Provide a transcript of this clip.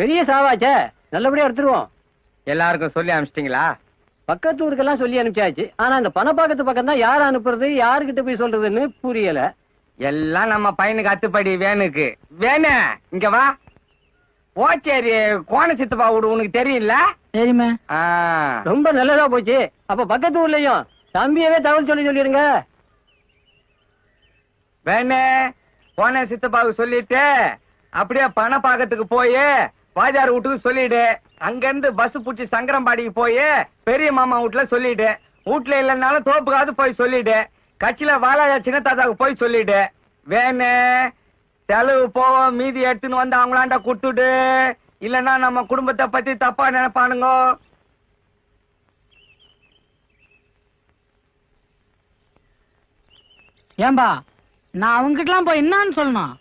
பெரிய சாவாச்சே, நல்லபடியா எடுத்துருவோம். எல்லாருக்கும் சொல்லி அனுப்பிச்சிட்டீங்களா? பக்கத்து ஊருக்கெல்லாம் சொல்லி அனுப்பிச்சாச்சு. ஆனா அந்த பணப்பாக்கத்து பக்கம் தான் யார் அனுப்புறது, யாருக்கிட்ட போய் சொல்றதுன்னு புரியல. எல்லாம் நம்ம பையனுக்கு அத்துப்படி வேணுக்கு. வேணு இங்க வா. ஓச்சேரி கோண சித்தப்பா வீடு உனக்கு தெரியும்ல? சரிம்மா. ரொம்ப நல்லதா போச்சு. அப்ப பக்கத்து ஊர்லயும் தம்பியவே தகவல் சொல்லிருங்க. வேணு கோண சித்தப்பாவுக்கு சொல்லிட்டு அப்படியே பணப்பாக்கத்துக்கு போய் வாஜார் வீட்டுக்கு சொல்லிடு. அங்க இருந்து பஸ் புடிச்சு சங்கரம்பாடிக்கு போய் பெரிய மாமா வீட்டுல சொல்லிடு. வீட்டுல இல்லைன்னாலும் தோப்புக்காவது போய் சொல்லிடு. கட்சியில வாழாஜா சின்ன தாத்தாவுக்கு போய் சொல்லிடு. வேணு செலவு போவோம், மீதி எடுத்துன்னு வந்து அவங்களாண்ட குடுத்துடு. இல்லன்னா நம்ம குடும்பத்தை பத்தி தப்பா நினைப்பானுங்க. ஏம்பா நான் அவங்கிட்டலாம் போய் என்னன்னு சொல்லணும்?